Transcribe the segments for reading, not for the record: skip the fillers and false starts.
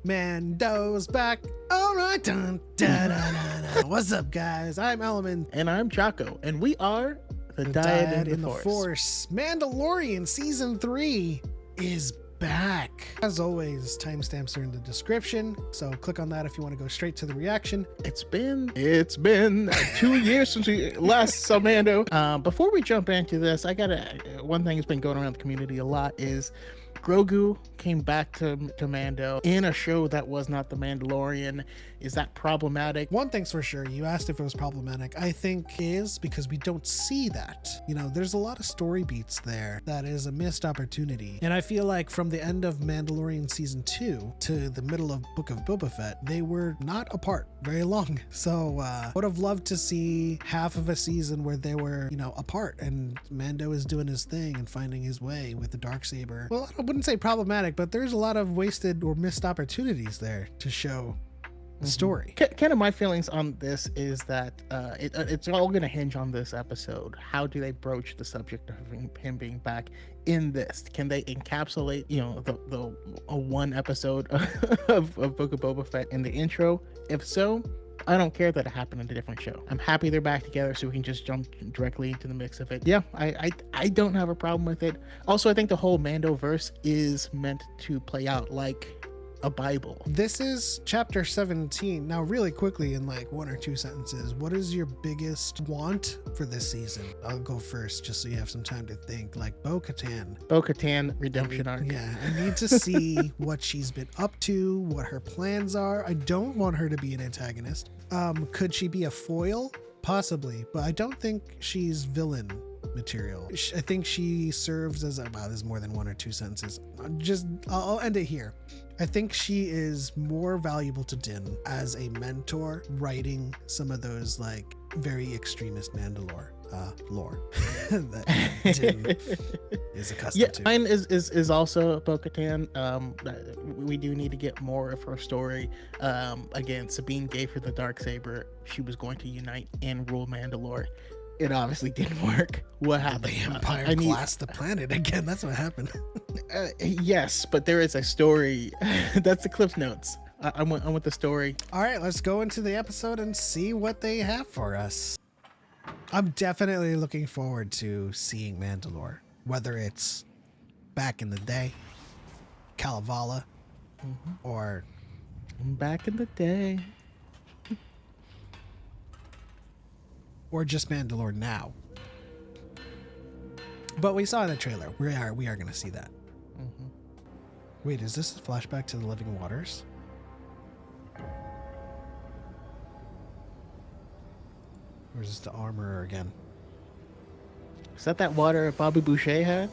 Mando's back. All right. Dun, da, da, da, da. What's up, guys? I'm Element. And I'm Choco, and we are the DYAD in the Force. Mandalorian Season 3 is back. As always, timestamps are in the description, so click on that if you want to go straight to the reaction. It's been 2 years since we last saw Mando. Before we jump into this, one thing that's been going around the community a lot is Grogu came back to Mando in a show that was not The Mandalorian. Is that problematic? One thing's for sure, you asked if it was problematic. I think it is, because we don't see that. You know, there's a lot of story beats there that is a missed opportunity. And I feel like from the end of Mandalorian Season 2 to the middle of Book of Boba Fett, they were not apart very long. So would have loved to see half of a season where they were, you know, apart and Mando is doing his thing and finding his way with the Darksaber. Well, I wouldn't say problematic, but there's a lot of wasted or missed opportunities there to show the story. Kind of my feelings on this is that it's all going to hinge on this episode. How do they broach the subject of him being back in this? Can they encapsulate, you know, the one episode of Book of Boba Fett in the intro? If so, I don't care that it happened in a different show. I'm happy they're back together so we can just jump directly into the mix of it. Yeah, I don't have a problem with it. Also, I think the whole Mando verse is meant to play out like a Bible. This is chapter 17. Now, really quickly, in like one or two sentences, what is your biggest want for this season? I'll go first just so you have some time to think. Like Bo-Katan redemption arc. Yeah, I need to see what she's been up to, what her plans are. I don't want her to be an antagonist. Could she be a foil? Possibly, but I don't think she's villain material. I think she serves as wow, there's more than one or two sentences. I'll end it here. I think she is more valuable to Din as a mentor, writing some of those like very extremist Mandalore lore that Din is accustomed to. Mine is also Bo-Katan. We do need to get more of her story. Again, Sabine gave her the Darksaber. She was going to unite and rule Mandalore. It obviously didn't work. What happened? The Empire blasted the planet again. That's what happened. Yes, but there is a story. That's the Cliff Notes. I want the story. All right, let's go into the episode and see what they have for us. I'm definitely looking forward to seeing Mandalore, whether it's back in the day, Kalevala, or back in the day, or just Mandalore now. But we saw in the trailer. We are going to see that. Wait, is this a flashback to the Living Waters? Or is this the armorer again? Is that water Bobby Boucher had?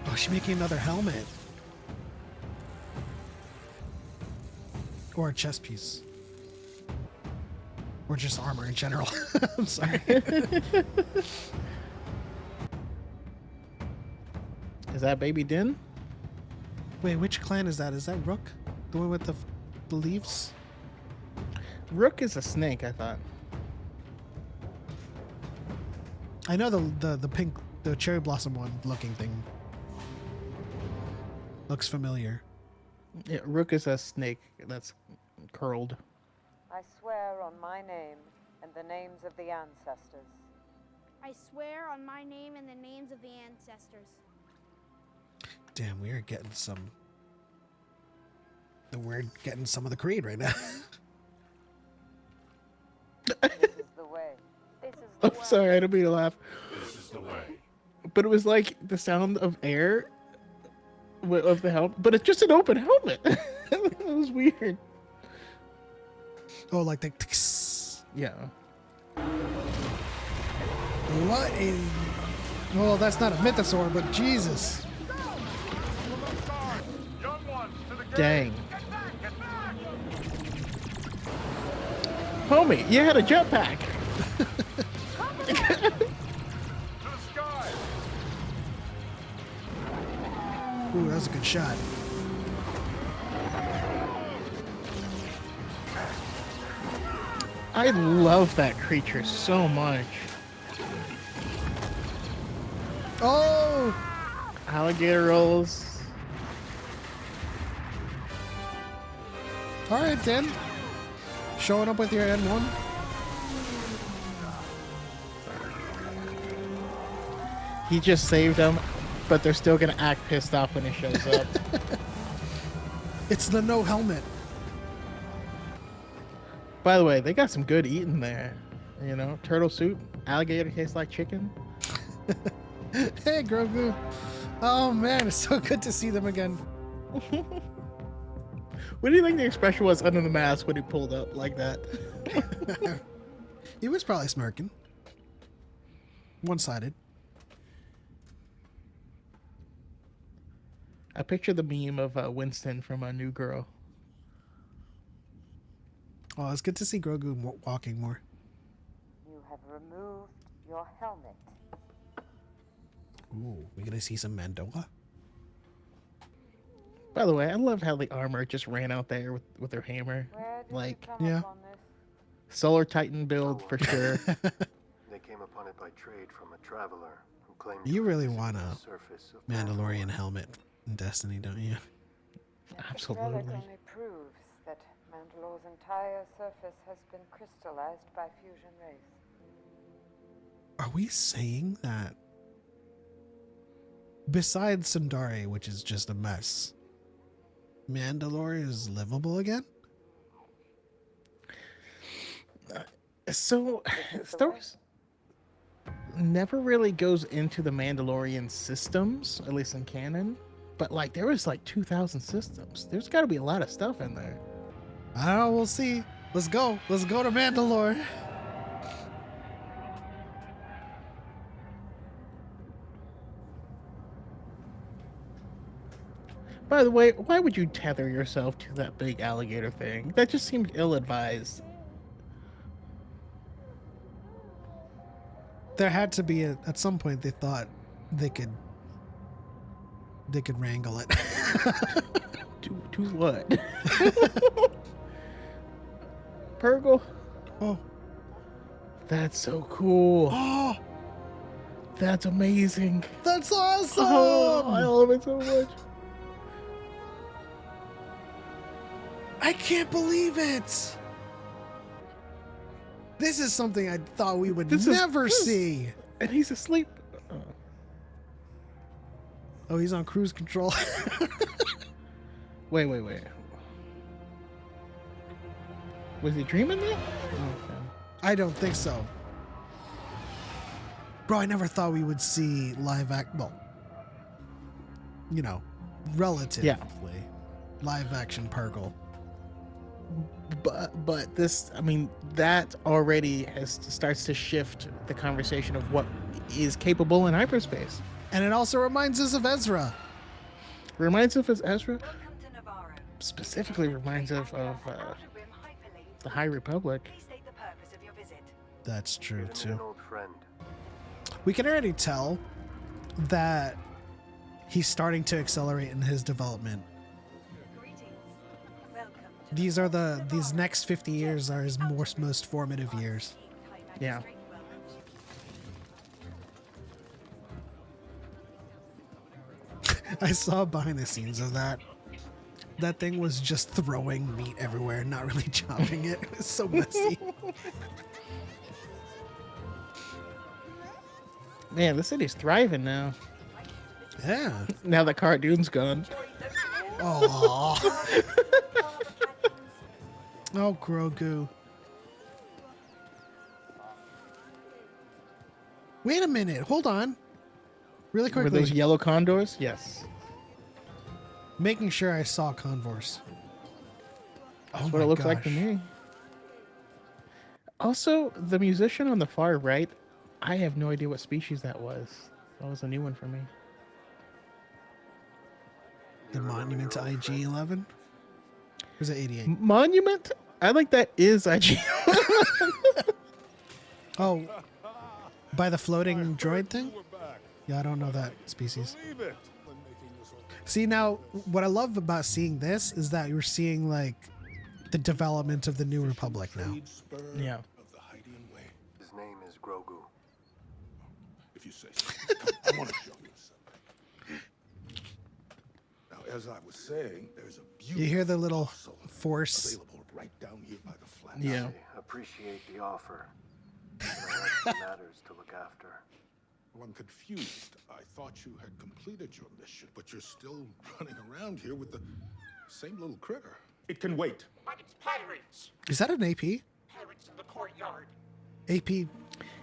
Oh, she's making another helmet. Or a chest piece. Or just armor in general. I'm sorry. Is that Baby Din? Wait, which clan is that? Is that Rook? The one with the leaves? Rook is a snake, I thought. I know the pink, the cherry blossom one looking thing. Looks familiar. Yeah, Rook is a snake that's curled. I swear on my name and the names of the ancestors. I swear on my name and the names of the ancestors. Damn, we're getting some of the Creed right now. This is the way. This is the way. Sorry, I don't mean to laugh. This is the way. But it was like the sound of air of the helmet, but it's just an open helmet. It was weird. Oh, like the... Yeah. What is... Well, that's not a mythosaur, but Jesus. Dang. Homie, you had a jetpack. Ooh, that was a good shot. I love that creature so much. Oh! Alligator rolls. All right, then. Showing up with your N1. He just saved them, but they're still gonna act pissed off when he shows up. It's the no helmet. By the way, they got some good eating there. You know, turtle soup, alligator tastes like chicken. Hey, Grogu. Oh man, it's so good to see them again. What do you think the expression was under the mask when he pulled up like that? He was probably smirking. One-sided. I picture the meme of Winston from A New Girl. Oh, it's good to see Grogu walking more. You have removed your helmet. Ooh, we gonna see some Mandola? By the way, I love how the armor just ran out there with their hammer. Where did Like, you come yeah. upon this? Solar Titan build for sure. They came upon it by trade from a traveler who claimed You to really visit want the a surface of Mandalorian helmet in Destiny, don't you? This relic Absolutely. only proves that Mandalore's entire surface has been crystallized by fusion rays. Are we saying that besides Sundari, which is just a mess, Mandalore is livable again? So, Star Wars never really goes into the Mandalorian systems, at least in canon. But like, there was like 2,000 systems. There's got to be a lot of stuff in there. I don't know, we'll see. Let's go. Let's go to Mandalore. By the way, why would you tether yourself to that big alligator thing? That just seemed ill-advised. There had to be at some point they thought they could wrangle it. To what? Purgle? Oh. That's so cool. Oh, That's amazing. that's awesome. Oh, I love it so much. I can't believe it. This is something I thought we would never see. And he's asleep. Oh, he's on cruise control. Wait. Was he dreaming that? Okay. I don't think so. Bro, I never thought we would see well, you know, relatively live action Purgle. But this, I mean, that already starts to shift the conversation of what is capable in hyperspace. And it also reminds us of Ezra. Reminds us of Ezra. Specifically reminds us of the High Republic. That's true Even too. an old friend. We can already tell that he's starting to accelerate in his development. These next 50 years are his most formative years. Yeah. I saw behind the scenes of that. That thing was just throwing meat everywhere, not really chopping it. It was so messy. Man, the city's thriving now. Yeah. Now that Cara Dune's gone. Oh. Oh, Grogu. Wait a minute. Hold on. Really Were quickly. those yellow condors? Yes. Making sure I saw Converse. That's Oh what my it looks like to gosh. me. Also, the musician on the far right, I have no idea what species that was. That was a new one for me. The monument to IG-11? Or is it 88? Monument? I think that is IG. Oh, by the floating droid thing? Yeah, I don't know that species. See, now, what I love about seeing this is that you're seeing, like, the development of the New Republic now. Yeah. His name is Grogu. If you say so. I want to show you something. Now, as I was saying, there's a beautiful You hear the little fossil Force. Available right down here by the flat. Yeah. I appreciate the offer, but I have some matters to look after. Well, I'm confused. I thought you had completed your mission, but you're still running around here with the same little critter. It can wait. But it's pirates. Is that an AP? Pirates in the courtyard. AP.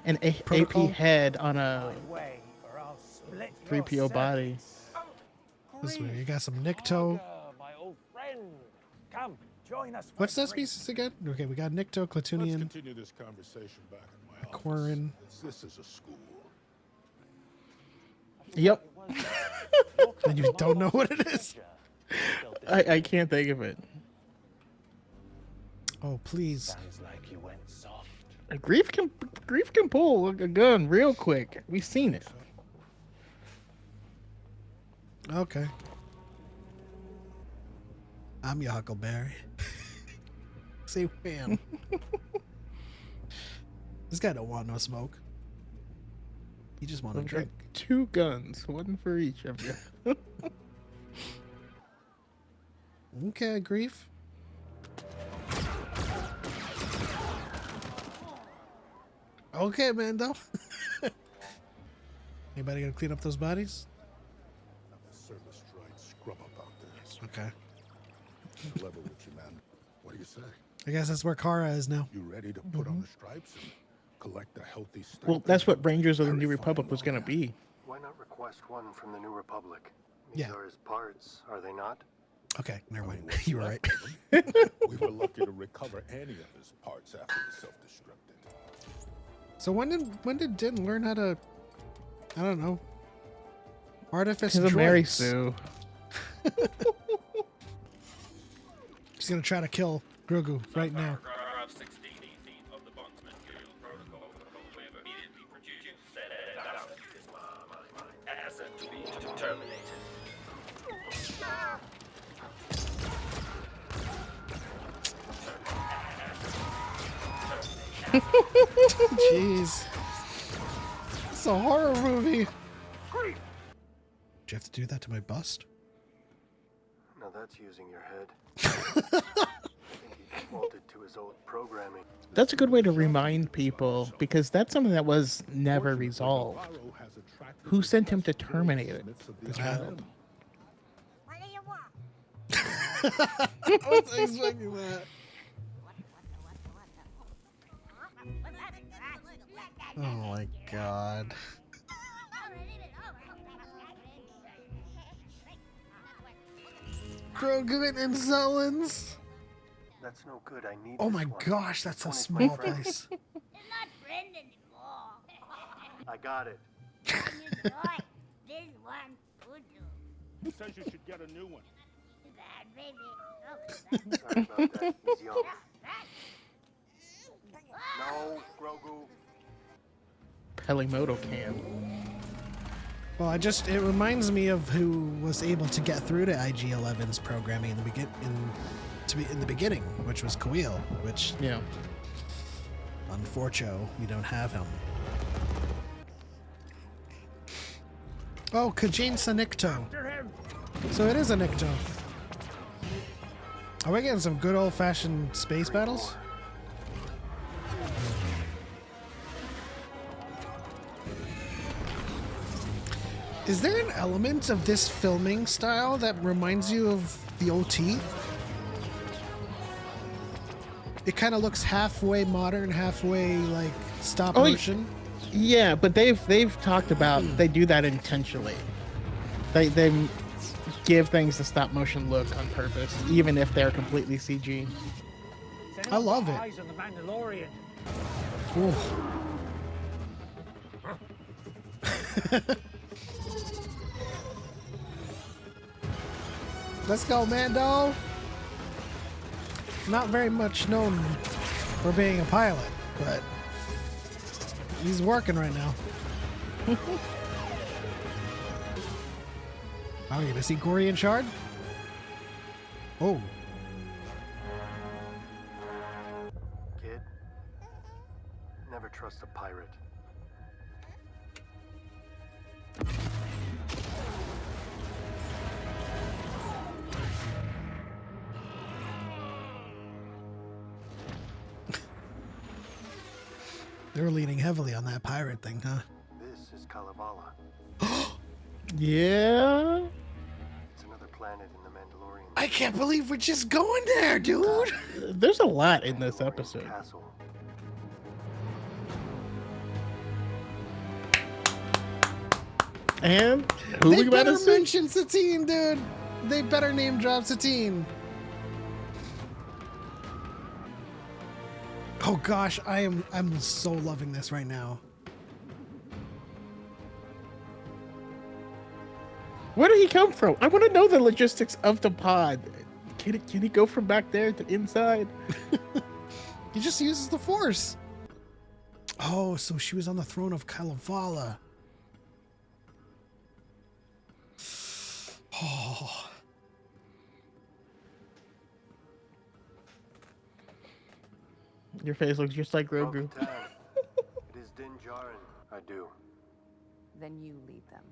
An Protocol? AP head on a Way, or I'll split 3PO body. This way, you got some Nikto. My old friend. Come, join us. What's that species again? Okay, we got Nikto, Let's Clatoonian, continue this conversation back in my office. Aquarin. This is a school. Yep. And you don't know what it is? I can't think of it. Oh, please. Sounds like you went soft. Grief can pull a gun real quick. We've seen it. Okay. I'm your Huckleberry. Say wham. This guy don't want no smoke. He just want to drink. 2 guns, one for each of you. Okay, Grief. Okay, Mando. Anybody gonna clean up those bodies? The service tried scrub about this. Okay. Level with you, man. What do you say? I guess that's where Kara is now. You ready to put on the stripes and collect a healthy stipend? Well, that's what Rangers of the New Republic was gonna be. Why not request one from the New Republic? These Yeah. are his parts, are they not? Okay, never mind. what's You were left right. of them? We were lucky to recover any of his parts after he self-destructed. So when did Din learn how to, I don't know, artifice He's a Mary droids? Sue. He's gonna try to kill Grogu right now. Paragraph 16 of the Bondsman Guild Protocol waiver immediately produced said asset to be terminated. Jeez. It's a horror movie. Did you have to do that to my bust? Now that's using your head. I think he defaulted to his old programming. That's a good way to remind people, because that's something that was never resolved. Who sent him to terminate it? The child. What do you want? I wasn't expecting that. Oh my god. Grogu and Insolence. That's no good. I need Oh this my one. gosh, that's a This small one is my friend. place. You're not friend anymore. I got it. You joy. This one would do. He says you should get a new one. Bad baby. Sorry about that. He's young. No, Grogu. Pelimoto can. Well, it reminds me of who was able to get through to IG-11's programming in the beginning, which was Kawil, which Yeah. unfortunately we don't have him. Oh, Kajin Nikto. So it is a Nikto. Are we getting some good old-fashioned space battles? Is there an element of this filming style that reminds you of the OT? It kind of looks halfway modern, halfway like stop motion. Yeah, but they've talked about they do that intentionally. They give things the stop motion look on purpose, even if they're completely CG. I love it. Eyes on the Mandalorian. Let's go, Mando. Not very much known for being a pilot, but he's working right now. Oh, you gonna see Gorian Shard? Oh. Kid, never trust a pirate. They're leaning heavily on that pirate thing, huh? This is Kalevala. Yeah. It's another planet in the Mandalorian. I can't believe we're just going there, dude. There's a lot in this Mandalorian episode. Castle. And who They we about better to see? mention Satine, dude. They better name drop Satine. Oh gosh, I'm so loving this right now. Where did he come from? I want to know the logistics of the pod. Can he go from back there to inside? He just uses the Force. Oh, so she was on the throne of Kalevala. Oh. Your face looks just like Grogu. Bo-Katan. It is Din Djarin. I do. Then you lead them.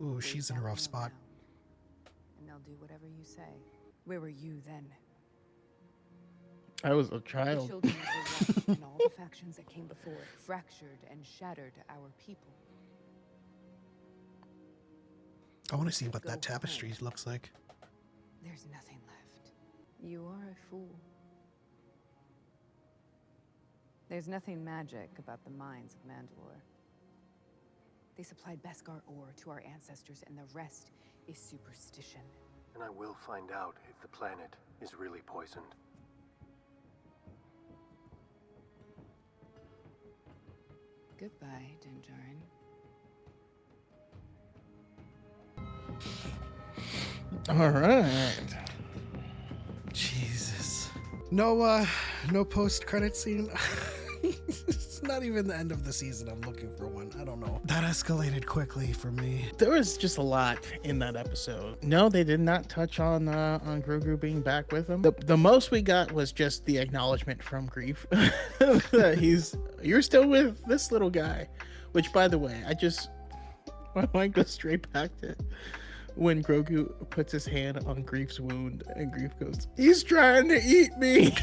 Ooh, Lead she's in a them rough around, spot. and they'll do whatever you say. Where were you then? I was a The child. children of the West and all the factions that came before it fractured and shattered our people. I want to see what Go that tapestry home. looks like. There's nothing left. You are a fool. There's nothing magic about the mines of Mandalore. They supplied Beskar ore to our ancestors, and the rest is superstition. And I will find out if the planet is really poisoned. Goodbye, Din Djarin. All right. Jesus. No post-credit scene. It's not even the end of the season. I'm looking for one. I don't know. That escalated quickly for me. There was just a lot in that episode. No, they did not touch on Grogu being back with him. The most we got was just the acknowledgement from Grief that you're still with this little guy. Which, by the way, my mind goes straight back to when Grogu puts his hand on Grief's wound and Grief goes, "He's trying to eat me."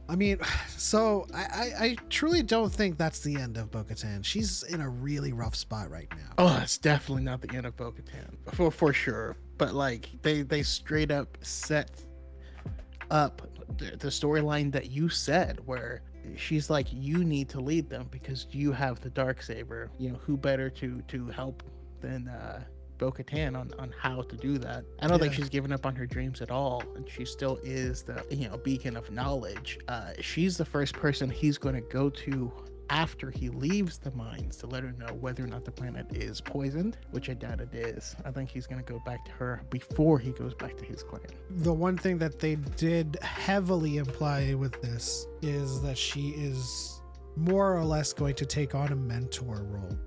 I mean, so I truly don't think that's the end of Bo-Katan. She's in a really rough spot right now. Oh, it's definitely not the end of Bo-Katan for sure. But like they straight up set up the storyline that you said, where she's like, you need to lead them because you have the Darksaber. You know, who better to help than Bo-Katan on how to do that. I don't think she's given up on her dreams at all, and she still is the beacon of knowledge. She's the first person he's going to go to after he leaves the mines to let her know whether or not the planet is poisoned, which I doubt it is. I think he's going to go back to her before he goes back to his clan. The one thing that they did heavily imply with this is that she is more or less going to take on a mentor role.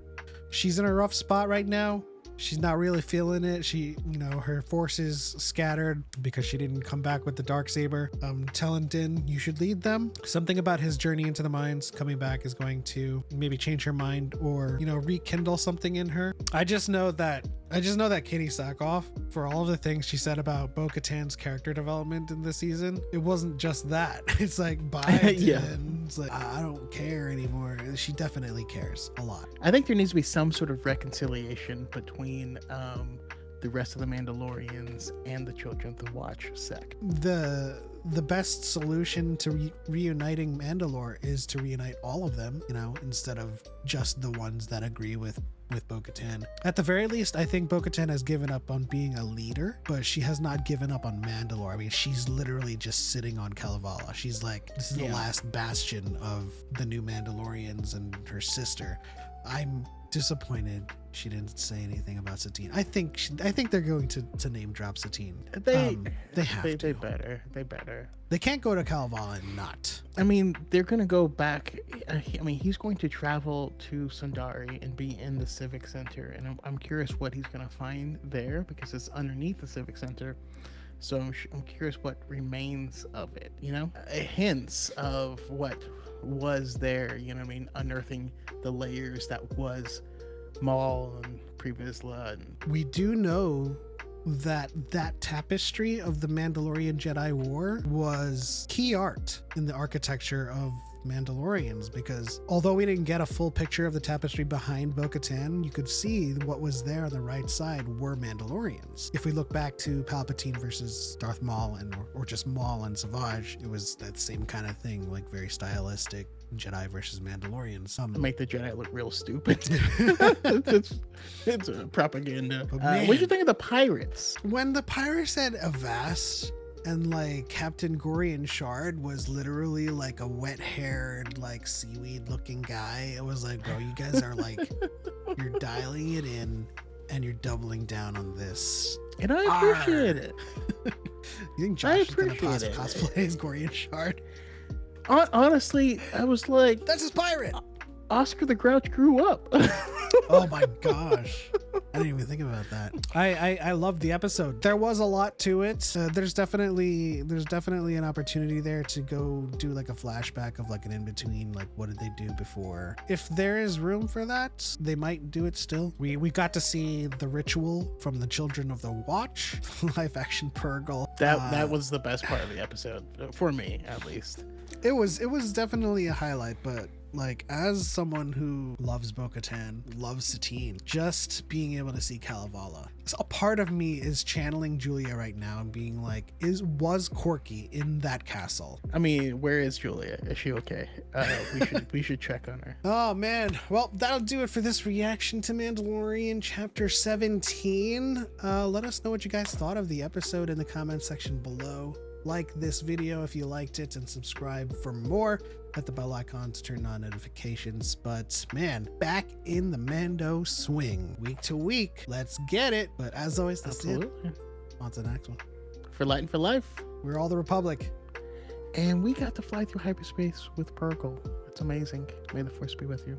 She's in a rough spot right now. She's not really feeling it. She, her force is scattered because she didn't come back with the Darksaber. Telling Din, you should lead them. Something about his journey into the mines coming back is going to maybe change her mind or, rekindle something in her. I just know that Katie Sackhoff, for all of the things she said about Bo-Katan's character development in this season, it wasn't just that. It's like, bye, Yeah. Din. It's like, I don't care anymore. She definitely cares a lot. I think there needs to be some sort of reconciliation between the rest of the Mandalorians and the Children of the Watch sect. The best solution to reuniting Mandalore is to reunite all of them, instead of just the ones that agree with Bo-Katan. At the very least, I think Bo-Katan has given up on being a leader, but she has not given up on Mandalore. I mean, she's literally just sitting on Kalevala. She's like, this is the last bastion of the new Mandalorians and her sister. I'm disappointed she didn't say anything about Satine. I think they're going to name drop Satine. They have to. They better. They can't go to Kalevala and not. I mean, they're gonna go back. I mean, he's going to travel to Sundari and be in the Civic Center, and I'm curious what he's gonna find there because it's underneath the Civic Center. So I'm curious what remains of it. Hints of what was there. Unearthing the layers that was Maul and Pre Vizsla. And we do know that tapestry of the Mandalorian Jedi War was key art in the architecture of Mandalorians, because although we didn't get a full picture of the tapestry behind Bo-Katan, you could see what was there on the right side were Mandalorians. If we look back to Palpatine versus Darth Maul, or just Maul and Savage, it was that same kind of thing, like very stylistic Jedi versus Mandalorians. Make the Jedi look real stupid. it's a propaganda. But What did you think of the pirates? when the pirates said Avast, and like Captain Gorian Shard was literally like a wet-haired, like seaweed looking guy, it was like, bro, you guys are like, you're dialing it in and you're doubling down on this. And I appreciate it. You think Josh is gonna appreciate it. cosplay as Gorian Shard? Honestly, I was like, That's his pirate. Oscar the Grouch grew up. Oh my gosh, I didn't even think about that. I loved the episode. There was a lot to it. There's definitely an opportunity there to go do like a flashback of like an in-between, like what did they do before. If there is room for that, they might do it still. We got to see the ritual from the Children of the Watch, live action Purgle. That was the best part of the episode, for me at least. It was definitely a highlight, but like as someone who loves Bo-Katan, loves Satine, just being able to see Kalevala, so a part of me is channeling Julia right now and being like, was Corky in that castle? I mean, where is Julia? Is she okay? We should check on her. Oh man, well that'll do it for this reaction to Mandalorian chapter 17. Let us know what you guys thought of the episode in the comment section below. Like this video if you liked it, and subscribe for more. Hit the bell icon to turn on notifications. But man, back in the Mando swing, week to week. Let's get it. But as always, that's it. On to the next one. For Light and for Life. We're all the Republic. And we got to fly through hyperspace with Purgle. It's amazing. May the Force be with you.